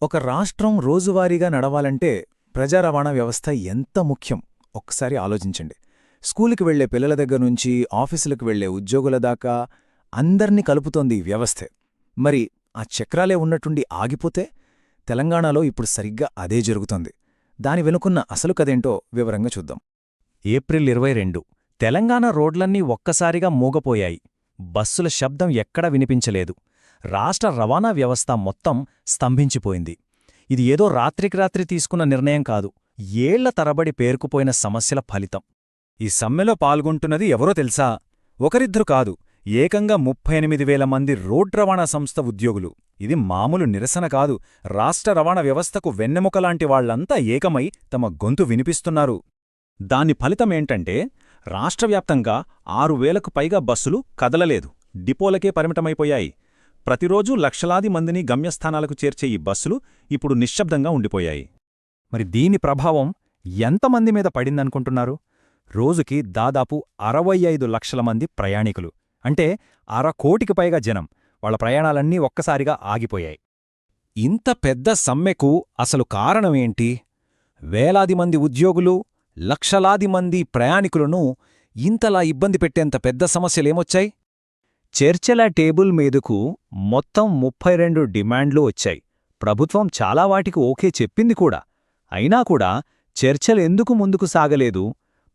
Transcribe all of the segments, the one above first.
ఒక రాష్ట్రం రోజువారీగా నడవాలంటే ప్రజా రవాణా వ్యవస్థ ఎంత ముఖ్యం ఒక్కసారి ఆలోచించండి. స్కూలుకి వెళ్లే పిల్లల దగ్గర్నుంచి ఆఫీసులకు వెళ్లే ఉద్యోగుల దాకా అందర్నీ కలుపుతోంది ఈ వ్యవస్థే. మరి ఆ చక్రాలే ఉన్నట్టుండి ఆగిపోతే? తెలంగాణలో ఇప్పుడు సరిగ్గా అదే జరుగుతోంది. దాని వెనుకున్న అసలు కథేంటో వివరంగా చూద్దాం. ఏప్రిల్ 22 తెలంగాణ రోడ్లన్నీ ఒక్కసారిగా మూగపోయాయి. బస్సుల శబ్దం ఎక్కడా వినిపించలేదు. రాష్ట్ర రవాణా వ్యవస్థ మొత్తం స్తంభించిపోయింది. ఇది ఏదో రాత్రికి రాత్రి తీసుకున్న నిర్ణయం కాదు, ఏళ్ల తరబడి పేరుకుపోయిన సమస్యల ఫలితం. ఈ సమ్మెలో పాల్గొంటున్నది ఎవరో తెలుసా? ఒకరిద్దరు కాదు, ఏకంగా 38,000 మంది రోడ్ రవాణా సంస్థ ఉద్యోగులు. ఇది మామూలు నిరసన కాదు, రాష్ట్ర రవాణా వ్యవస్థకు వెన్నెముకలాంటి వాళ్లంతా ఏకమై తమ గొంతు వినిపిస్తున్నారు. దాని ఫలితమేంటంటే రాష్ట్రవ్యాప్తంగా 6,000కు పైగా బస్సులు కదలలేదు, డిపోలకే పరిమితమైపోయాయి. ప్రతిరోజూ లక్షలాది మందిని గమ్యస్థానాలకు చేర్చే ఈ బస్సులు ఇప్పుడు నిశ్శబ్దంగా ఉండిపోయాయి. మరి దీని ప్రభావం ఎంతమంది మీద పడిందనుకుంటున్నారు? రోజుకి దాదాపు 65 లక్షల మంది ప్రయాణికులు, అంటే 1/2 కోటికి పైగా జనం, వాళ్ల ప్రయాణాలన్నీ ఒక్కసారిగా ఆగిపోయాయి. ఇంత పెద్ద సమ్మెకు అసలు కారణమేంటి? వేలాది మంది ఉద్యోగులు, లక్షలాది మంది ప్రయాణికులను ఇంతలా ఇబ్బంది పెట్టేంత పెద్ద సమస్యలేమొచ్చాయి? చర్చల టేబుల్ మీదకు మొత్తం 32 డిమాండ్లు వచ్చాయి. ప్రభుత్వం చాలా వాటికి ఓకే చెప్పింది కూడా. అయినా కూడా చర్చలెందుకు ముందుకు సాగలేదు?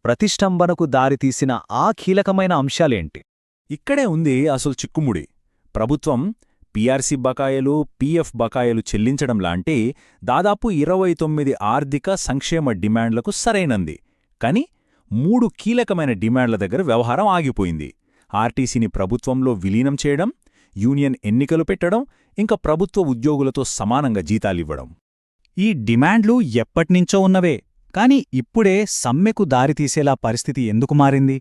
ప్రతిష్టంభనకు దారితీసిన ఆ కీలకమైన అంశాలేంటి? ఇక్కడే ఉంది అసలు చిక్కుముడి. ప్రభుత్వం పీఆర్సీ బకాయిలు, పీఎఫ్ బకాయిలు చెల్లించడం లాంటి దాదాపు 29 ఆర్థిక సంక్షేమ డిమాండ్లకు సరైనంది. కాని 3 కీలకమైన డిమాండ్ల దగ్గర వ్యవహారం ఆగిపోయింది. ఆర్టీసీని ప్రభుత్వంలో విలీనం చేయడం, యూనియన్ ఎన్నికలు పెట్టడం, ఇంకా ప్రభుత్వ ఉద్యోగులతో సమానంగా జీతాలివ్వడం. ఈ డిమాండ్లు ఎప్పట్నించో ఉన్నవే, కాని ఇప్పుడే సమ్మెకు దారితీసేలా పరిస్థితి ఎందుకు మారింది?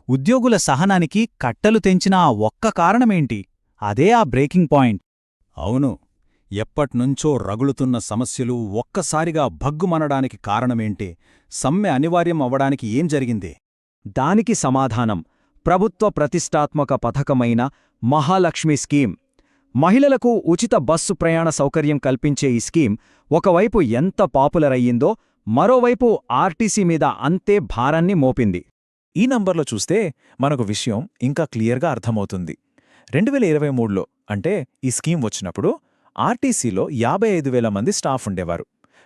ఉద్యోగుల సహనానికి కట్టలు తెంచిన ఆ ఒక్క కారణమేంటి? అదే ఆ బ్రేకింగ్ పాయింట్. అవును, ఎప్పట్నుంచో రగులుతున్న సమస్యలు ఒక్కసారిగా భగ్గుమనడానికి కారణమేంటి? సమ్మె అనివార్యం అవ్వడానికి ఏం జరిగింది? దానికి సమాధానం ప్రభుత్వ ప్రతిష్టాత్మక పథకమైన మహాలక్ష్మి స్కీమ్. మహిళలకు ఉచిత బస్సు ప్రయాణ సౌకర్యం కల్పించే ఈ స్కీమ్ ఒకవైపు ఎంత పాపులర్ అయ్యిందో, మరోవైపు ఆర్టీసీ మీద అంతే భారాన్ని మోపింది. ఈ నంబర్లో చూస్తే మనకు విషయం ఇంకా క్లియర్గా అర్థమవుతుంది. 2023లో అంటే ఈ స్కీమ్ వచ్చినప్పుడు ఆర్టీసీలో 55,000 మంది స్టాఫ్ ఉండేవారు.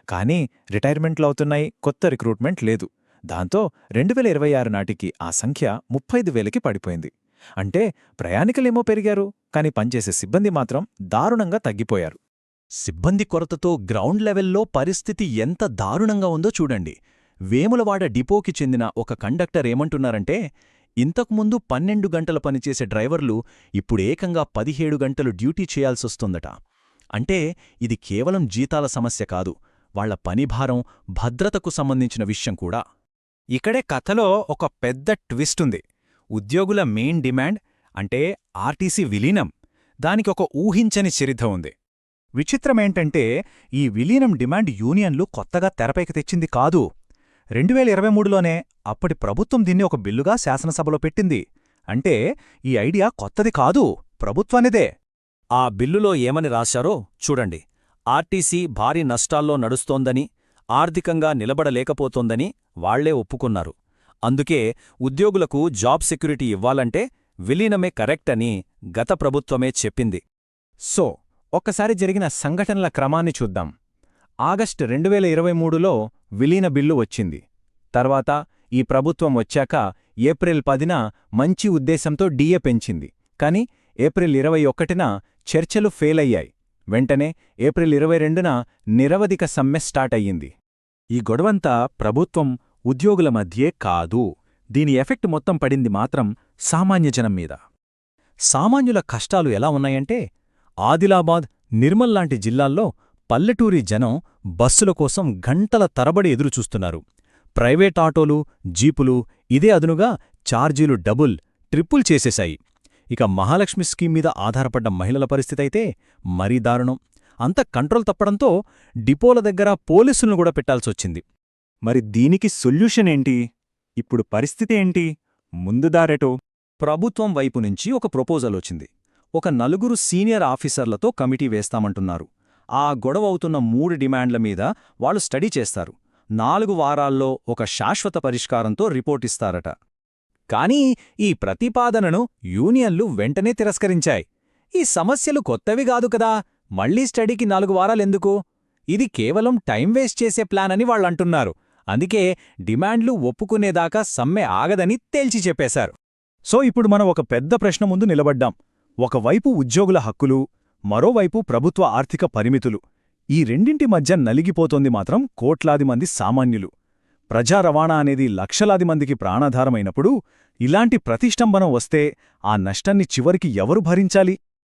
కానీ రిటైర్మెంట్లు అవుతున్నాయి, కొత్త రిక్రూట్మెంట్ లేదు. దాంతో 2026 నాటికి ఆ సంఖ్య 35,000కి పడిపోయింది. అంటే ప్రయాణికులేమో పెరిగారు, కాని పనిచేసే సిబ్బంది మాత్రం దారుణంగా తగ్గిపోయారు. సిబ్బంది కొరతతో గ్రౌండ్ లెవెల్లో పరిస్థితి ఎంత దారుణంగా ఉందో చూడండి. వేములవాడ డిపోకి చెందిన ఒక కండక్టర్ ఏమంటున్నారంటే, ఇంతకుముందు 12 గంటలు పనిచేసే డ్రైవర్లు ఇప్పుడేకంగా 17 గంటలు డ్యూటీ చేయాల్సొస్తుందట. అంటే ఇది కేవలం జీతాల సమస్య కాదు, వాళ్ల పనిభారం, భద్రతకు సంబంధించిన విషయం కూడా. ఇక్కడే కథలో ఒక పెద్ద ట్విస్టుంది. ఉద్యోగుల మెయిన్ డిమాండ్ అంటే ఆర్టీసీ విలీనం. దానికి ఒక ఊహించని చరిత్ర ఉంది. విచిత్రమేంటంటే ఈ విలీనం డిమాండ్ యూనియన్లు కొత్తగా తెరపైకి తెచ్చింది కాదు. 2023లోనే అప్పటి ప్రభుత్వం దీన్ని ఒక బిల్లుగా శాసనసభలో పెట్టింది. అంటే ఈ ఐడియా కొత్తది కాదు, ప్రభుత్వానిదే. ఆ బిల్లులో ఏమని రాశారో చూడండి. ఆర్టీసీ భారీ నష్టాల్లో నడుస్తోందని, ఆర్థికంగా నిలబడలేకపోతోందని వాళ్లే ఒప్పుకున్నారు. అందుకే ఉద్యోగులకు జాబ్ సెక్యూరిటీ ఇవ్వాలంటే విలీనమే కరెక్ట్ అని గత ప్రభుత్వమే చెప్పింది. సో ఒక్కసారి జరిగిన సంఘటనల క్రమాన్ని చూద్దాం. ఆగస్టు 2023లో విలీన బిల్లు వచ్చింది. తర్వాత ఈ ప్రభుత్వం వచ్చాక ఏప్రిల్ 10న మంచి ఉద్దేశంతో డిఏ పెంచింది. కాని ఏప్రిల్ 21న చర్చలు ఫెయిలయ్యాయి. వెంటనే ఏప్రిల్ 22న నిరవధిక సమ్మె స్టార్ట్ అయ్యింది. ఈ గొడవంతా ప్రభుత్వం, ఉద్యోగుల మధ్యే కాదు. దీని ఎఫెక్ట్ మొత్తం పడింది మాత్రం సామాన్యజనం మీద. సామాన్యుల కష్టాలు ఎలా ఉన్నాయంటే, ఆదిలాబాద్, నిర్మల్ లాంటి జిల్లాల్లో పల్లెటూరి జనం బస్సుల కోసం గంటల తరబడి ఎదురుచూస్తున్నారు. ప్రైవేట్ ఆటోలు, జీపులు ఇదే అదునుగా ఛార్జీలు డబుల్, ట్రిపుల్ చేసేశాయి. ఇక మహాలక్ష్మి స్కీమ్ మీద ఆధారపడ్డ మహిళల పరిస్థితైతే మరీ దారుణం. అంత కంట్రోల్ తప్పడంతో డిపోల దగ్గర పోలీసులను కూడా పెట్టాల్సొచ్చింది. మరి దీనికి సొల్యూషన్ ఏంటి? ఇప్పుడు పరిస్థితి ఏంటి? ముందుదారెటో? ప్రభుత్వం వైపునుంచి ఒక ప్రపోజల్ వచ్చింది. ఒక 4 సీనియర్ ఆఫీసర్లతో కమిటీ వేస్తామంటున్నారు. ఆ గొడవవుతున్న 3 డిమాండ్ల మీద వాళ్ళు స్టడీ చేస్తారు. 4 వారాల్లో ఒక శాశ్వత పరిష్కారంతో రిపోర్టిస్తారట. కానీ ఈ ప్రతిపాదనను యూనియన్లు వెంటనే తిరస్కరించాయి. ఈ సమస్యలు కొత్తవి కాదు కదా, మళ్లీ స్టడీకి 4 వారాలెందుకు? ఇది కేవలం టైం వేస్ట్ చేసే ప్లాన్ అని వాళ్ళంటున్నారు. అందుకే డిమాండ్లు ఒప్పుకునేదాకా సమ్మె ఆగదని తేల్చి చెప్పేశారు. సో ఇప్పుడు మనం ఒక పెద్ద ప్రశ్న ముందు నిలబడ్డాం. ఒకవైపు ఉద్యోగుల హక్కులు, మరోవైపు ప్రభుత్వ ఆర్థిక పరిమితులు. ఈ రెండింటి మధ్య నలిగిపోతోంది మాత్రం కోట్లాది మంది సామాన్యులు. ప్రజా రవాణా అనేది లక్షలాది మందికి ప్రాణాధారమైనప్పుడు ఇలాంటి ప్రతిష్టంభన వస్తే ఆ నష్టాన్ని చివరికి ఎవరు భరించాలి?